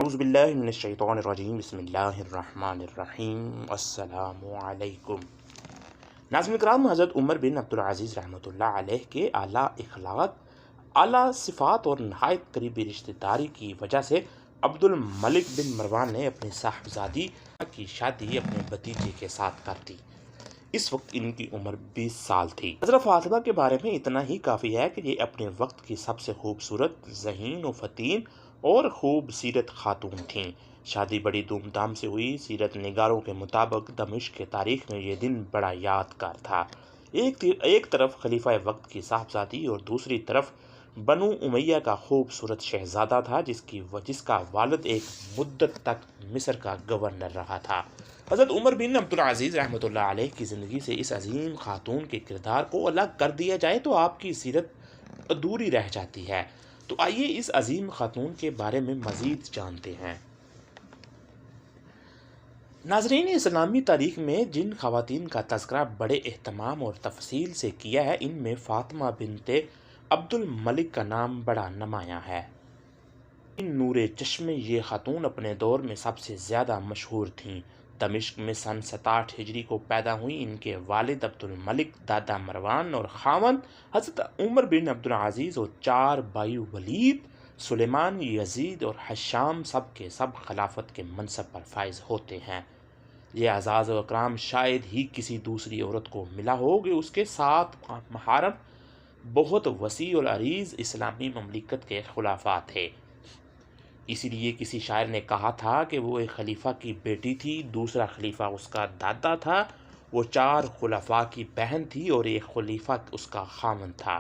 اعوذ باللہ من الشیطان الرجیم بسم اللہ الرحمن الرحیم السلام علیکم ناظرین کرام، حضرت عمر بن عبدالعزیز رحمۃ اللہ علیہ کے اعلیٰ اخلاق، اعلیٰ صفات اور نہایت قریبی رشتہ داری کی وجہ سے عبد الملک بن مروان نے اپنی صاحبزادی کی شادی اپنے بھتیجے کے ساتھ کر دی۔ اس وقت ان کی عمر 20 سال تھی۔ حضرت فاطمہ کے بارے میں اتنا ہی کافی ہے کہ یہ اپنے وقت کی سب سے خوبصورت، ذہین و فتین اور خوب سیرت خاتون تھیں۔ شادی بڑی دھوم دھام سے ہوئی۔ سیرت نگاروں کے مطابق دمشق کے تاریخ میں یہ دن بڑا یادگار تھا۔ ایک طرف خلیفہ وقت کی صاحبزادی اور دوسری طرف بنو امیہ کا خوبصورت شہزادہ تھا جس کا والد ایک مدت تک مصر کا گورنر رہا تھا۔ حضرت عمر بن عبدالعزیز رحمۃ اللہ علیہ کی زندگی سے اس عظیم خاتون کے کردار کو الگ کر دیا جائے تو آپ کی سیرت ادھوری رہ جاتی ہے۔ تو آئیے اس عظیم خاتون کے بارے میں مزید جانتے ہیں۔ ناظرین، اسلامی تاریخ میں جن خواتین کا تذکرہ بڑے اہتمام اور تفصیل سے کیا ہے، ان میں فاطمہ بنت عبد الملک کا نام بڑا نمایاں ہے۔ نور چشم یہ خاتون اپنے دور میں سب سے زیادہ مشہور تھیں۔ دمشق میں سن 67 ہجری کو پیدا ہوئی۔ ان کے والد عبد الملک، دادا مروان اور خاوند حضرت عمر بن عبدالعزیز اور 4 بھائی ولید، سلیمان، یزید اور ہشام سب کے سب خلافت کے منصب پر فائز ہوتے ہیں۔ یہ اعزاز و اکرام شاید ہی کسی دوسری عورت کو ملا ہو کہ اس کے ساتھ محارم بہت وسیع العریض اسلامی مملکت کے خلفاء تھے۔ اسی لیے کسی شاعر نے کہا تھا کہ وہ ایک خلیفہ کی بیٹی تھی، دوسرا خلیفہ اس کا دادا تھا، وہ 4 خلفاء کی بہن تھی اور ایک خلیفہ اس کا خاوند تھا۔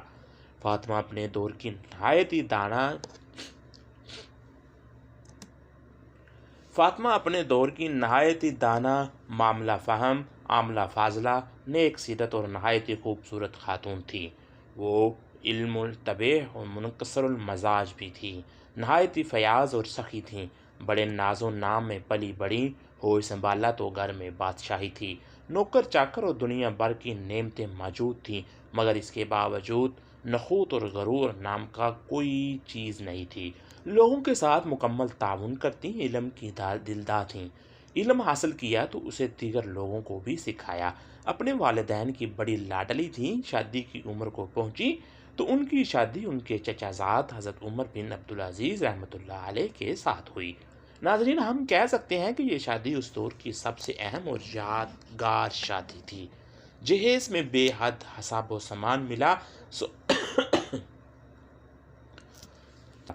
فاطمہ اپنے دور کی نہایت ہی دانا، معاملہ فہم، عاملہ فاضلہ، نیک سیرت اور نہایت ہی خوبصورت خاتون تھی۔ وہ علم طبع اور منکسر المزاج بھی تھی، نہایت ہی فیاض اور سخی تھیں۔ بڑے ناز و نام میں پلی بڑی، ہوش سنبھالا تو گھر میں بادشاہی تھی۔ نوکر چاکر اور دنیا بھر کی نعمتیں موجود تھیں، مگر اس کے باوجود نخوت اور غرور نام کا کوئی چیز نہیں تھی۔ لوگوں کے ساتھ مکمل تعاون کرتی، علم کی دلدار تھیں۔ علم حاصل کیا تو اسے دیگر لوگوں کو بھی سکھایا۔ اپنے والدین کی بڑی لاڈلی تھیں۔ شادی کی عمر کو پہنچی تو ان کی شادی ان کے چچا زاد حضرت عمر بن عبدالعزیز رحمۃ اللہ علیہ کے ساتھ ہوئی۔ ناظرین، ہم کہہ سکتے ہیں کہ یہ شادی اس دور کی سب سے اہم اور یادگار شادی تھی۔ جہیز میں بے حد حساب و سامان ملا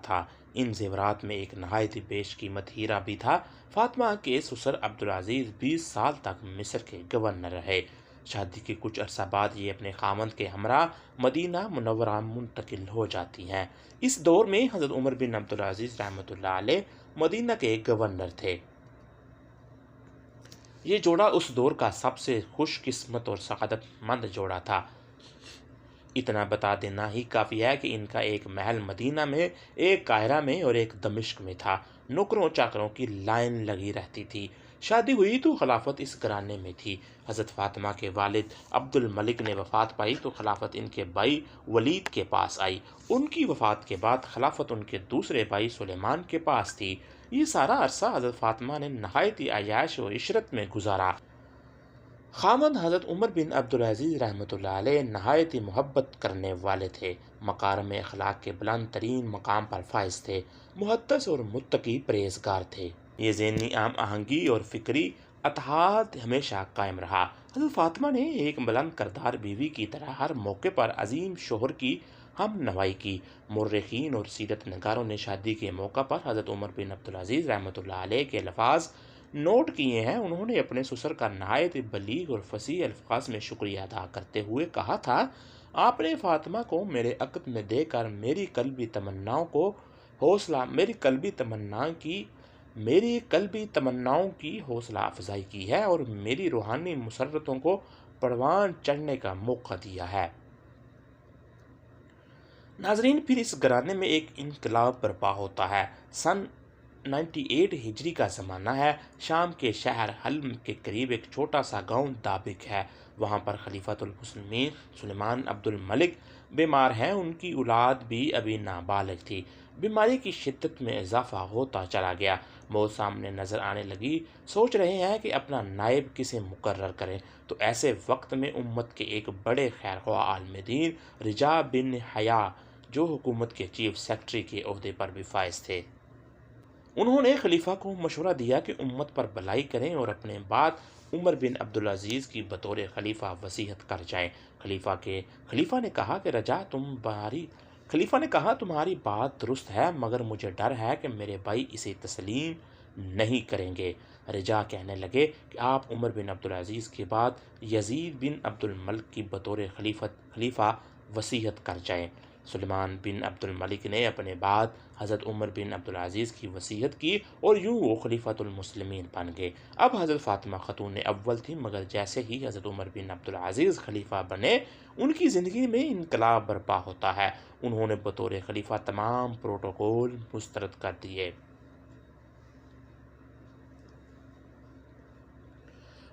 تھا۔ ان زیورات میں ایک نہایت ہی بیش قیمت ہیرا بھی تھا۔ فاطمہ کے سسر عبدالعزیز 20 سال تک مصر کے گورنر رہے۔ شادی کے کچھ عرصہ بعد یہ اپنے خاوند کے ہمراہ مدینہ منورہ منتقل ہو جاتی ہیں۔ اس دور میں حضرت عمر بن عبدالعزیز رحمۃ اللہ علیہ مدینہ کے گورنر تھے۔ یہ جوڑا اس دور کا سب سے خوش قسمت اور سعادت مند جوڑا تھا۔ اتنا بتا دینا ہی کافی ہے کہ ان کا ایک محل مدینہ میں، ایک قاہرہ میں اور ایک دمشق میں تھا۔ نوکروں چاکروں کی لائن لگی رہتی تھی۔ شادی ہوئی تو خلافت اس گھرانے میں تھی۔ حضرت فاطمہ کے والد عبد الملک نے وفات پائی تو خلافت ان کے بھائی ولید کے پاس آئی۔ ان کی وفات کے بعد خلافت ان کے دوسرے بھائی سلیمان کے پاس تھی۔ یہ سارا عرصہ حضرت فاطمہ نے نہایت ہی عیاش و عشرت میں گزارا۔ خاوند حضرت عمر بن عبدالعزیز رحمۃ اللہ علیہ نہایت ہی محبت کرنے والے تھے، مکارم اخلاق کے بلند ترین مقام پر فائز تھے، محدث اور متقی پرہیزگار تھے۔ یہ ذہنی ہم آہنگی اور فکری اتحاد ہمیشہ قائم رہا۔ حضرت فاطمہ نے ایک بلند کردار بیوی کی طرح ہر موقع پر عظیم شوہر کی ہم نوائی کی۔ مورخین اور سیرت نگاروں نے شادی کے موقع پر حضرت عمر بن عبدالعزیز رحمۃ اللہ علیہ کے الفاظ نوٹ کیے ہیں۔ انہوں نے اپنے سسر کا نہایت بلیغ اور فصیح الفاظ میں شکریہ ادا کرتے ہوئے کہا تھا، آپ نے فاطمہ کو میرے عقد میں دے کر میری قلبی تمناؤں کی حوصلہ افزائی کی ہے اور میری روحانی مسرتوں کو پروان چڑھنے کا موقع دیا ہے۔ ناظرین، پھر اس گھرانے میں ایک انقلاب برپا ہوتا ہے۔ سن 98 ہجری کا زمانہ ہے۔ شام کے شہر حلب کے قریب ایک چھوٹا سا گاؤں دابق ہے۔ وہاں پر خلیفۃ المسلمین سلیمان عبد الملک بیمار ہیں۔ ان کی اولاد بھی ابھی نابالغ تھی۔ بیماری کی شدت میں اضافہ ہوتا چلا گیا۔ موت سامنے نظر آنے لگی، سوچ رہے ہیں کہ اپنا نائب کسے مقرر کریں، تو ایسے وقت میں امت کے ایک بڑے خیرخواہ عالم دین رجا بن حیا، جو حکومت کے چیف سیکرٹری کے عہدے پر بھی فائز تھے، انہوں نے خلیفہ کو مشورہ دیا کہ امت پر بھلائی کریں اور اپنے بعد عمر بن عبدالعزیز کی بطور خلیفہ وصیت کر جائیں۔ خلیفہ نے کہا کہ تمہاری بات درست ہے، مگر مجھے ڈر ہے کہ میرے بھائی اسے تسلیم نہیں کریں گے۔ رجا کہنے لگے کہ آپ عمر بن عبدالعزیز کے بعد یزید بن عبد الملک کی بطور خلیفہ وصیت کر جائیں۔ سلیمان بن عبد الملک نے اپنے بعد حضرت عمر بن عبدالعزیز کی وصیت کی اور یوں وہ خلیفۃ المسلمین بن گئے۔ اب حضرت فاطمہ خاتون اول تھی، مگر جیسے ہی حضرت عمر بن عبدالعزیز خلیفہ بنے، ان کی زندگی میں انقلاب برپا ہوتا ہے۔ انہوں نے بطور خلیفہ تمام پروٹوکول مسترد کر دیے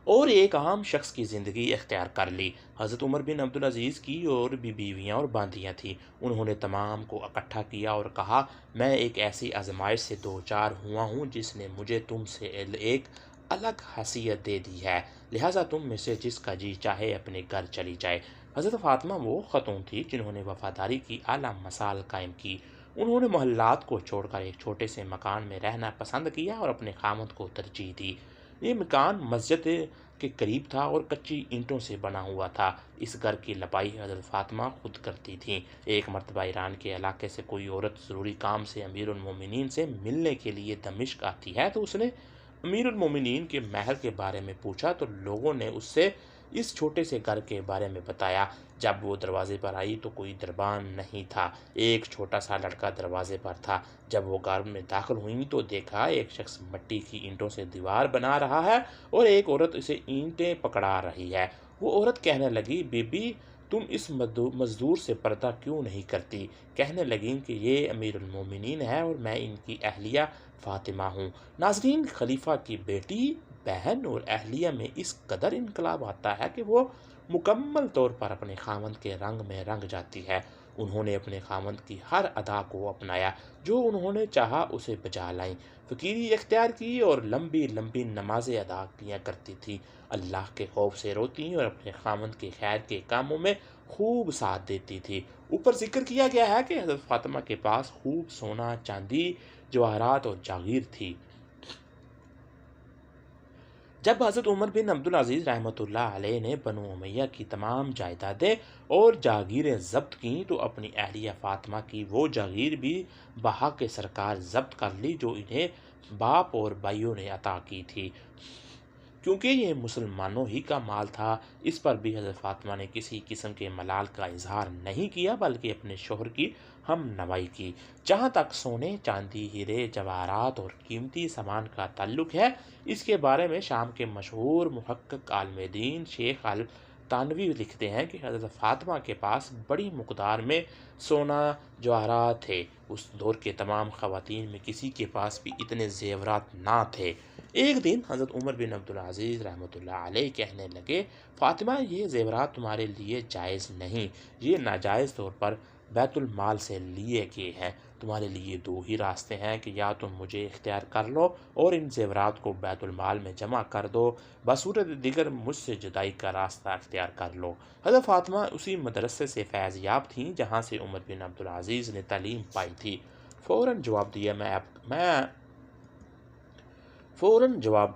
اور ایک عام شخص کی زندگی اختیار کر لی۔ حضرت عمر بن عبدالعزیز کی اور بھی بیویاں اور باندیاں تھیں۔ انہوں نے تمام کو اکٹھا کیا اور کہا، میں ایک ایسی آزمائش سے دوچار ہوا ہوں جس نے مجھے تم سے ایک الگ حیثیت دے دی ہے، لہٰذا تم میں سے جس کا جی چاہے اپنے گھر چلی جائے۔ حضرت فاطمہ وہ خاتون تھی جنہوں نے وفاداری کی اعلیٰ مثال قائم کی۔ انہوں نے محلات کو چھوڑ کر ایک چھوٹے سے مکان میں رہنا پسند کیا اور اپنے خاوند کو ترجیح دی۔ یہ مکان مسجد کے قریب تھا اور کچی اینٹوں سے بنا ہوا تھا۔ اس گھر کی لپائی حضرت فاطمہ خود کرتی تھیں۔ ایک مرتبہ ایران کے علاقے سے کوئی عورت ضروری کام سے امیر المومنین سے ملنے کے لیے دمشق آتی ہے، تو اس نے امیر المومنین کے محل کے بارے میں پوچھا، تو لوگوں نے اس سے اس چھوٹے سے گھر کے بارے میں بتایا۔ جب وہ دروازے پر آئی تو کوئی دربان نہیں تھا، ایک چھوٹا سا لڑکا دروازے پر تھا۔ جب وہ گھر میں داخل ہوئیں تو دیکھا ایک شخص مٹی کی اینٹوں سے دیوار بنا رہا ہے اور ایک عورت اسے اینٹیں پکڑا رہی ہے۔ وہ عورت کہنے لگی، بی بی تم اس مزدور سے پردہ کیوں نہیں کرتی؟ کہنے لگیں کہ یہ امیر المومنین ہے اور میں ان کی اہلیہ فاطمہ ہوں۔ ناظرین، خلیفہ کی بیٹی، بہن اور اہلیہ میں اس قدر انقلاب آتا ہے کہ وہ مکمل طور پر اپنے خاوند کے رنگ میں رنگ جاتی ہے۔ انہوں نے اپنے خاوند کی ہر ادا کو اپنایا، جو انہوں نے چاہا اسے بجا لائیں۔ فقیری اختیار کی اور لمبی لمبی نمازیں ادا کیا کرتی تھی، اللہ کے خوف سے روتی اور اپنے خاوند کے خیر کے کاموں میں خوب ساتھ دیتی تھی۔ اوپر ذکر کیا گیا ہے کہ حضرت فاطمہ کے پاس خوب سونا، چاندی، جواہرات اور جاگیر تھی۔ جب حضرت عمر بن عبدالعزیز رحمۃ اللہ علیہ نے بنو امیہ کی تمام جائیدادیں اور جاگیریں ضبط کیں تو اپنی اہلیہ فاطمہ کی وہ جاگیر بھی بحق سرکار ضبط کر لی جو انہیں باپ اور بھائیوں نے عطا کی تھی، کیونکہ یہ مسلمانوں ہی کا مال تھا۔ اس پر بھی حضرت فاطمہ نے کسی قسم کے ملال کا اظہار نہیں کیا، بلکہ اپنے شوہر کی ہم نوائی کی۔ جہاں تک سونے، چاندی، ہیرے، جواہرات اور قیمتی سامان کا تعلق ہے، اس کے بارے میں شام کے مشہور محقق عالم دین شیخ التانوی لکھتے ہیں کہ حضرت فاطمہ کے پاس بڑی مقدار میں سونا جواہرات تھے۔ اس دور کے تمام خواتین میں کسی کے پاس بھی اتنے زیورات نہ تھے۔ ایک دن حضرت عمر بن عبدالعزیز رحمۃ اللہ علیہ کہنے لگے، فاطمہ یہ زیورات تمہارے لیے جائز نہیں، یہ ناجائز طور پر بیت المال سے لیے گئے ہیں۔ تمہارے لیے دو ہی راستے ہیں کہ یا تم مجھے اختیار کر لو اور ان زیورات کو بیت المال میں جمع کر دو، بصورت دیگر مجھ سے جدائی کا راستہ اختیار کر لو۔ حضرت فاطمہ اسی مدرسے سے فیض یاب تھیں جہاں سے عمر بن عبدالعزیز نے تعلیم پائی تھی۔ فوراً جواب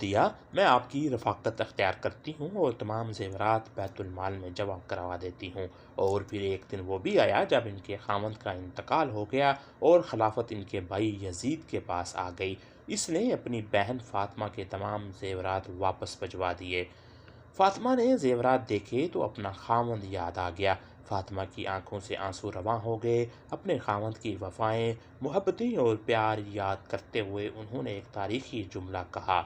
دیا، میں آپ کی رفاقت اختیار کرتی ہوں اور تمام زیورات بیت المال میں جمع کروا دیتی ہوں۔ اور پھر ایک دن وہ بھی آیا جب ان کے خاوند کا انتقال ہو گیا اور خلافت ان کے بھائی یزید کے پاس آ گئی۔ اس نے اپنی بہن فاطمہ کے تمام زیورات واپس بھجوا دیے۔ فاطمہ نے زیورات دیکھے تو اپنا خاوند یاد آ گیا۔ فاطمہ کی آنکھوں سے آنسو رواں ہو گئے۔ اپنے خاوند کی وفائیں، محبتیں اور پیار یاد کرتے ہوئے انہوں نے ایک تاریخی جملہ کہا،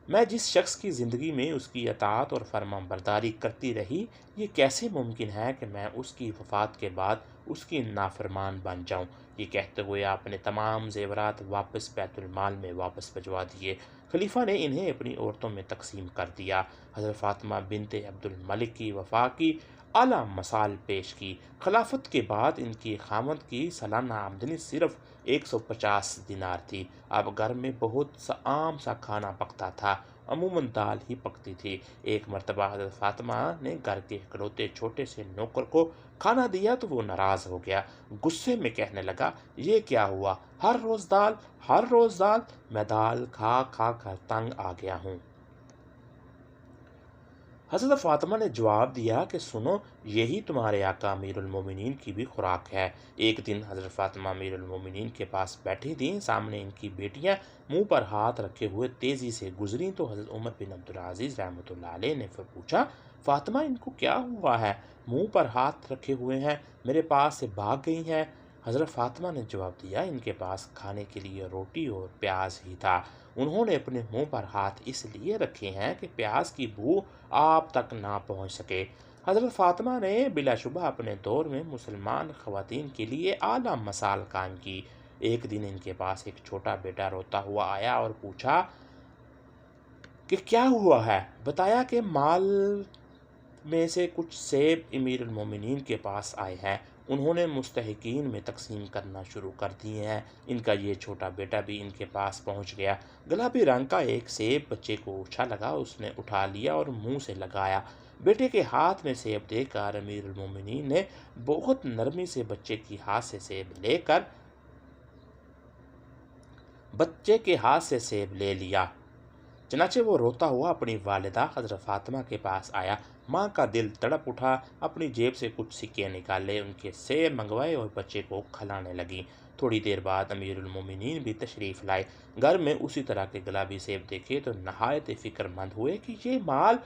میں جس شخص کی زندگی میں اس کی اطاعت اور فرمان برداری کرتی رہی، یہ کیسے ممکن ہے کہ میں اس کی وفات کے بعد اس کی نافرمان بن جاؤں؟ یہ کہتے ہوئے آپ نے تمام زیورات واپس بیت المال میں واپس بھجوا دیے۔ خلیفہ نے انہیں اپنی عورتوں میں تقسیم کر دیا۔ حضرت فاطمہ بنت عبد الملک کی وفات کی اعلیٰ مثال پیش کی۔ خلافت کے بعد ان کی خامد کی سالانہ آمدنی صرف 150 دینار تھی۔ اب گھر میں بہت سا عام سا کھانا پکتا تھا، عموماً دال ہی پکتی تھی۔ ایک مرتبہ حضرت فاطمہ نے گھر کے اکلوتے چھوٹے سے نوکر کو کھانا دیا تو وہ ناراض ہو گیا، غصے میں کہنے لگا، یہ کیا ہوا، ہر روز دال، ہر روز دال، میں دال کھا کھا کر تنگ آ گیا ہوں۔ حضرت فاطمہ نے جواب دیا کہ سنو، یہی تمہارے آقا امیر المومنین کی بھی خوراک ہے۔ ایک دن حضرت فاطمہ امیر المومنین کے پاس بیٹھی تھیں، سامنے ان کی بیٹیاں منہ پر ہاتھ رکھے ہوئے تیزی سے گزریں تو حضرت عمر بن عبدالعزیز رحمۃ اللہ علیہ نے پوچھا، فاطمہ ان کو کیا ہوا ہے، منہ پر ہاتھ رکھے ہوئے ہیں، میرے پاس سے بھاگ گئی ہیں؟ حضرت فاطمہ نے جواب دیا، ان کے پاس کھانے کے لیے روٹی اور پیاز ہی تھا، انہوں نے اپنے منہ پر ہاتھ اس لیے رکھے ہیں کہ پیاز کی بو آپ تک نہ پہنچ سکے۔ حضرت فاطمہ نے بلا شبہ اپنے دور میں مسلمان خواتین کے لیے اعلیٰ مثال قائم کی۔ ایک دن ان کے پاس ایک چھوٹا بیٹا روتا ہوا آیا اور پوچھا کہ کیا ہوا ہے؟ بتایا کہ مال میں سے کچھ سیب امیر المومنین کے پاس آئے ہیں، انہوں نے مستحقین میں تقسیم کرنا شروع کر دیے ہیں۔ ان کا یہ چھوٹا بیٹا بھی ان کے پاس پہنچ گیا۔ گلابی رنگ کا ایک سیب بچے کو اچھا لگا، اس نے اٹھا لیا اور منہ سے لگایا۔ بیٹے کے ہاتھ میں سیب دیکھ کر امیر المومنین نے بہت نرمی سے بچے کے ہاتھ سے سیب لے لیا۔ چنانچہ وہ روتا ہوا اپنی والدہ حضرت فاطمہ کے پاس آیا۔ ماں کا دل تڑپ اٹھا، اپنی جیب سے کچھ سکے نکالے، ان کے سیب منگوائے اور بچے کو کھلانے لگی۔ تھوڑی دیر بعد امیر المومنین بھی تشریف لائے۔ گھر میں اسی طرح کے گلابی سیب دیکھے تو نہایت فکر مند ہوئے کہ یہ مال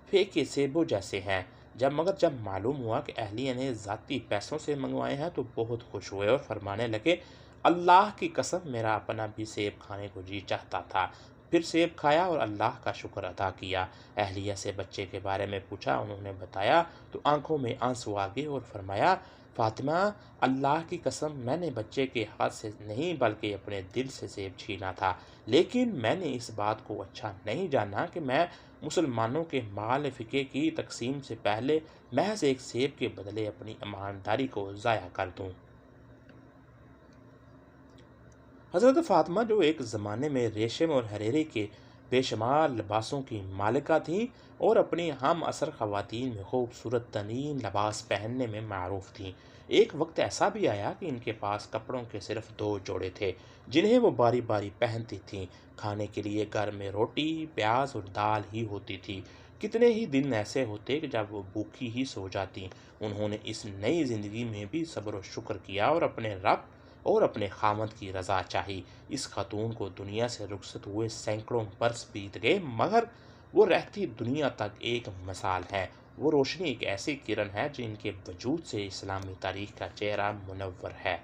پھیکے سیبوں جیسے ہیں۔ مگر جب معلوم ہوا کہ اہلیہ نے ذاتی پیسوں سے منگوائے ہیں تو بہت خوش ہوئے اور فرمانے لگے، اللہ کی قسم، میرا اپنا بھی سیب کھانے کو جی چاہتا تھا۔ پھر سیب کھایا اور اللہ کا شکر ادا کیا۔ اہلیہ سے بچے کے بارے میں پوچھا، انہوں نے بتایا تو آنکھوں میں آنسو آ گئے اور فرمایا، فاطمہ، اللہ کی قسم، میں نے بچے کے ہاتھ سے نہیں بلکہ اپنے دل سے سیب چھینا تھا، لیکن میں نے اس بات کو اچھا نہیں جانا کہ میں مسلمانوں کے مال فقے کی تقسیم سے پہلے محض ایک سیب کے بدلے اپنی ایمانداری کو ضائع کر دوں۔ حضرت فاطمہ، جو ایک زمانے میں ریشم اور ہریرے کے بے شمار لباسوں کی مالکہ تھیں اور اپنی ہم عصر خواتین میں خوبصورت ترین لباس پہننے میں معروف تھیں، ایک وقت ایسا بھی آیا کہ ان کے پاس کپڑوں کے صرف 2 جوڑے تھے، جنہیں وہ باری باری پہنتی تھیں۔ کھانے کے لیے گھر میں روٹی، پیاز اور دال ہی ہوتی تھی۔ کتنے ہی دن ایسے ہوتے کہ جب وہ بھوکی ہی سو جاتی۔ انہوں نے اس نئی زندگی میں بھی صبر و شکر کیا اور اپنے رب اور اپنے خامد کی رضا چاہی۔ اس خاتون کو دنیا سے رخصت ہوئے سینکڑوں برس بیت گئے، مگر وہ رہتی دنیا تک ایک مثال ہے۔ وہ روشنی، ایک ایسی کرن ہے جن کے وجود سے اسلامی تاریخ کا چہرہ منور ہے۔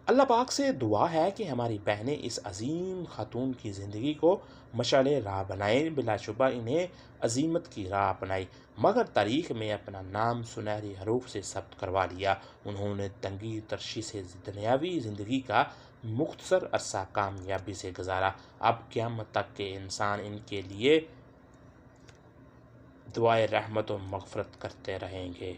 اللہ پاک سے دعا ہے کہ ہماری بہنیں اس عظیم خاتون کی زندگی کو مشعل راہ بنائیں۔ بلا شبہ انہیں عظمت کی راہ اپنائی، مگر تاریخ میں اپنا نام سنہری حروف سے ثبت کروا لیا۔ انہوں نے تنگی ترشی سے دنیاوی زندگی کا مختصر عرصہ کامیابی سے گزارا۔ اب قیامت تک کے انسان ان کے لیے دعائے رحمت و مغفرت کرتے رہیں گے۔